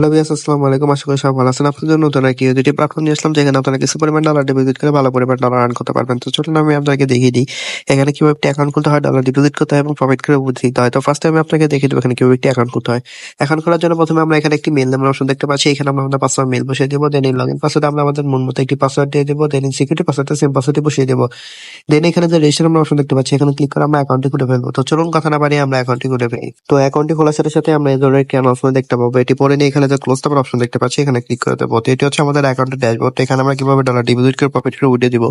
Hello viewers, আসসালামু আলাইকুম। আশা করি সবাই ভালো আছেন। আপনাদের জন্য নতুন একটি ইউটিউব প্ল্যাটফর্ম নিয়ে আসলাম, যেখানে আপনারা কিছু পরিমাণ ডলার ডিপোজিট করে ভালো পরিমাণ ডলার আর্ন করতে পারবেন। তো চলুন আমি আপনাকে দেখিয়ে দিই এখানে কিভাবে একটি অ্যাকাউন্ট খুলতে হয়, ডলার ডিপোজিট করতে হয় এবং প্রফিট করে বুঝে দিতে হয়। তো ফার্স্টে আমি আপনাকে দেখিয়ে দেবো এখানে কিভাবে একটি অ্যাকাউন্ট খুলতে হয়। অ্যাকাউন্ট খোলার জন্য প্রথমে আমরা এখানে একটি মেইল নামের অপশন দেখতে পাচ্ছি। এখানে আমরা আমাদের পাসওয়ার্ড মেইল বসিয়ে দেবো। দেন এই লগইন পাসওয়ার্ডে আমরা আমাদের মন মতো একটি পাসওয়ার্ড দিয়ে দেবো। দেন সিকিউরিটি পাসওয়ার্ডটা সেম পাসওয়ার্ডে বসিয়ে দেবো। দেন এখানে যে রেজিস্টার আমরা অপশন দেখতে পাচ্ছি, এখানে ক্লিক করে আমরা অ্যাকাউন্টটি খুলে ফেলবো। তো চলুন কথা না বাড়িয়ে আমরা অ্যাকাউন্টটি খুলে ফেলি। তো অ্যাকাউন্টটি খোলার সাথে সাথে আমরা এই ধরনের একটি অ্যানাউন্সমেন্ট দেখতে পাবো। এটি পরে নিয়ে এখানে যে ক্লোজ নামের অপশন দেখতে পাচ্ছি, এখানে ক্লিক করে দেবো। তো এটি হচ্ছে আমাদের অ্যাকাউন্টের ড্যাশবোর্ড। এখানে আমরা কিভাবে ডলার ডিপোজিট করে প্রফিট করে উঠিয়ে দিব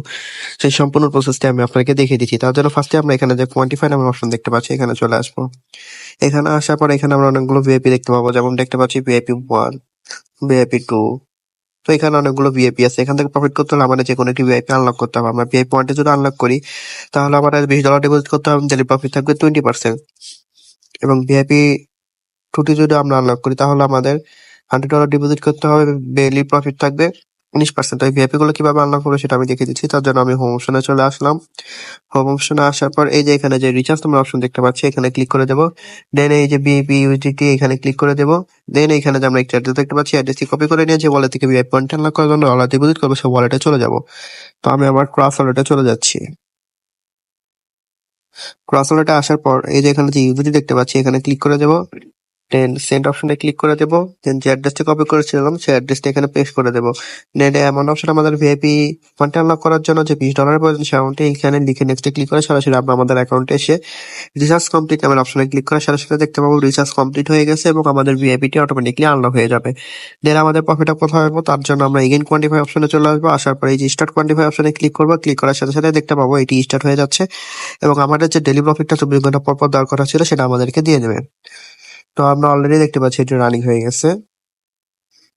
সেই সম্পূর্ণ প্রসেসটি আমি আপনাকে দেখিয়ে দিচ্ছি। তার জন্য ফার্স্টে আমরা এখানে যে কোয়ান্টিফাই নামের অপশন দেখতে পাচ্ছি, এখানে চলে আসবো। এখানে আসার পর এখানে আমরা অনেকগুলো ভিআইপি দেখতে পাবো, যেমন দেখতে পাচ্ছি ভিআইপি 1, ভিআইপি 2। তো এখানে অনেকগুলো ভিআইপি আছে। এখান থেকে প্রফিট করতে হলে আমাদের যে কোনো একটি ভিআইপি আনলক করতে হবে। আমরা ভিআইপি 1 যদি আনলক করি, তাহলে আমাদের $20 ডিপোজিট করতে হবে, ডেইলি প্রফিট থাকবে 20%। এবং ভিআইপি 2 যদি আমরা আনলক করি, তাহলে আমাদের $100 ডিপোজিট করতে হবে, ডেইলি প্রফিট থাকবে 19%। এই ভিআইপি গুলো কিভাবে আনলক করবো সেটা আমি দেখিয়ে দিচ্ছি। তার জন্য আমি হোম অপশনে চলে আসলাম। হোম অপশনে আসার পর এই যে এখানে যে রিচার্জ নামের অপশন দেখতে পাচ্ছি, এখানে ক্লিক করে দেবো। দেন এই যে বিএপি ইউজিটি এখানে ক্লিক করে দেবো। দেন এখানে যে আমরা একটা অ্যাড্রেস দেখতে পাচ্ছি, অ্যাড্রেসটি কপি করে নিয়ে যে ওয়ালেট থেকে ভিআইপি পয়েন্ট আনলক করার জন্য ডলার ডিপোজিট করবো, সেই ওয়ালেটে চলে যাবো। তো আমি আমার ক্রস ওয়ালেটে চলে যাচ্ছি। ক্রস ওয়ালেটে আসার পর এই যে এখানে যে ইউজিটি দেখতে পাচ্ছি, এখানে ক্লিক করে দেবো। দেন সেন্ড অপশনে ক্লিক করে দেবো। দেন যে অ্যাড্রেসটা কপি করেছিলাম সেই অ্যাড্রেসটা এখানে পেস্ট করে দেবো। দেন এমন অপশন আমাদের ভিআইপি ফান্ড আনলক করার জন্য যে $20 প্রয়োজন, সে অ্যামাউন্টে এখানে লিখে নেক্সটে ক্লিক করে সরাসরি আমরা আমাদের অ্যাকাউন্টে এসে রিচার্জ কমপ্লিট নামের অপশনে ক্লিক করার সাথে সাথে দেখতে পাবো রিচার্জ কমপ্লিট হয়ে গেছে এবং আমাদের ভিআইপিটি অটোমেটিকলি আনলক হয়ে যাবে। দেন আমাদের প্রফিটটা কোথায় পাবো, তার জন্য আমরা এগেইন কোয়ান্টিফাই অপশনে চলে আসবো। আসার পরে এই যে স্টার্ট কোয়ান্টিফাই অপশনে ক্লিক করবো। ক্লিক করার সাথে সাথে দেখতে পাবো এটি স্টার্ট হয়ে যাচ্ছে এবং আমাদের যে ডেইলি প্রফিটটা 24 ঘন্টা পর পর দেওয়ার কথা ছিল, সেটা আমাদেরকে দিয়ে দেবে। তো আমরা অলরেডি দেখতে পাচ্ছি এটি রানিং হয়ে গেছে।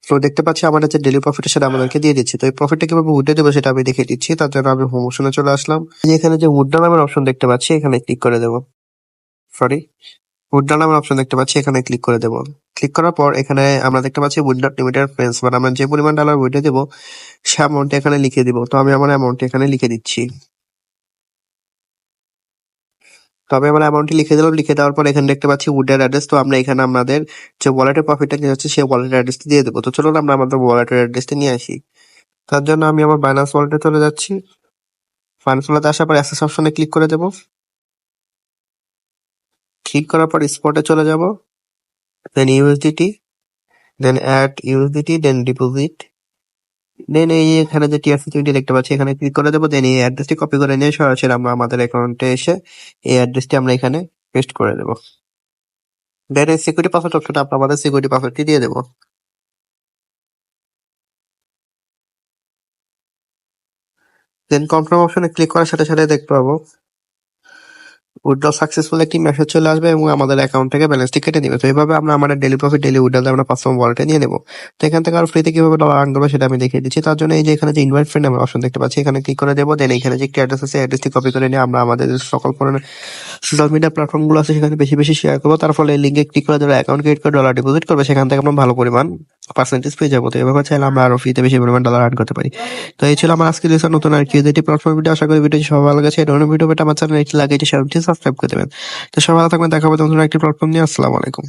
তো দেখতে পাচ্ছি আমাদের যে ডেইলি প্রফিট সেটা আমাদেরকে দিয়ে দিচ্ছে। তো এই প্রফিটটা কিভাবে উঠে দেবো সেটা আমি দেখিয়ে দিচ্ছি। তার জন্য আমি হোম অপশনে চলে আসলাম। এখানে যে উইথড্র নামের অপশন দেখতে পাচ্ছি, এখানে ক্লিক করে দেবো। সরি, উইথড্র নামের অপশন দেখতে পাচ্ছি, এখানে ক্লিক করে দেবো। ক্লিক করার পর এখানে আমরা দেখতে পাচ্ছি উইথড্র লিমিটেড ফ্রেন্ডস, মানে আমরা যে পরিমাণ ডলার উইথড্র দেবো সে অ্যামাউন্টটা এখানে লিখে দিব। তো আমি আমার অ্যামাউন্টটা এখানে লিখে দিচ্ছি। তবে আমরা অ্যামাউন্টটি লিখে দিলাম। লিখে দেওয়ার পর এখানে দেখতে পাচ্ছি উইথড্র অ্যাড্রেস। তো আমরা এখানে আমাদের যে ওয়ালেটের প্রফিটটা নিয়ে যাচ্ছে সেই ওয়ালেটের অ্যাড্রেসটি দিয়ে দেবো। তো চলুন আমরা আমাদের ওয়ালেটের অ্যাড্রেসটি নিয়ে আসি। তার জন্য আমি আমার বাইন্যান্স ওয়ালেটে চলে যাচ্ছি। বাইন্যান্স ওয়ালেটে আসার পর অ্যাক্সেস অপশনে ক্লিক করে দেবো। ক্লিক করার পর স্পটে চলে যাব। দেন ইউএসডিটি, দেন অ্যাড ইউএসডিটি, দেন ডিপোজিট। দেন এই এখানে যে টিআরসি20 দেখতে পাচ্ছি, এখানে ক্লিক করে দেবো। দেন এই অ্যাড্রেসটি কপি করে নিয়ে সরাসরি আমরা আমাদের অ্যাকাউন্টে এসে এই অ্যাড্রেসটি আমরা এখানে পেস্ট করে দেবো। দেন এই সিকিউরিটি পাসওয়ার্ড অপশনটা আমরা আমাদের সিকিউরিটি পাসওয়ার্ডটি দিয়ে দেবো। দেন কনফার্ম অপশনে ক্লিক করার সাথে সাথে দেখতে পাবো উইথড্র সাকসেসফুল একটি মেসেজ চলে আসবে এবং আমাদের অ্যাকাউন্ট থেকে ব্যালেন্সটি কেটে নেবে। তো এইভাবে আমরা আমাদের ডেইলি প্রফিট, ডেইলি উইথড্র আমরা পার্সোনাল ওয়ালেটে নিয়ে নেবো। তো এখান থেকে আর ফ্রিতে কিভাবে ডলার আর্ন করবো সেটা আমি দেখিয়ে দিচ্ছি। তার জন্য এই যে এখানে যে ইনভাইট ফ্রেন্ড নামের অপশন দেখতে পাচ্ছি, এখানে ক্লিক করে দেবো। দেন এখানে যে একটি অ্যাড্রেস আছে, অ্যাড্রেসটি কপি করে নিয়ে আমরা আমাদের যে সকল ধরনের সোশ্যাল মিডিয়া প্ল্যাটফর্ম গুলো আছে সেখানে বেশি বেশি শেয়ার করবো। তার ফলে এই লিঙ্কে ক্লিক করে যারা অ্যাকাউন্ট ক্রিয়েট করে ডলার ডিপোজিট করবে, সেখান থেকে আমরা ভালো পরিমাণ পার্সেন্টেজ পেয়ে যাবো। তো এভাবে চাইলে আমরা আরো ফ্রিতে বেশি পরিমাণ ডলার আর্ন করতে পারি। তো এই ছিল আমার আজকে লেসন, নতুন আর কি যেটি প্ল্যাটফর্ম ভিডিও। আশা করি ভিডিওটি সবাই ভালো গেছে। এই ধরনের ভিডিও পেতে আমার চ্যানেল লাগে এটি সাবস্ক্রাইব করে দেবেন। তো সবাই ভালো থাকবেন, দেখা হবে নতুন একটি প্ল্যাটফর্ম নিয়ে। আসসালামু আলাইকুম।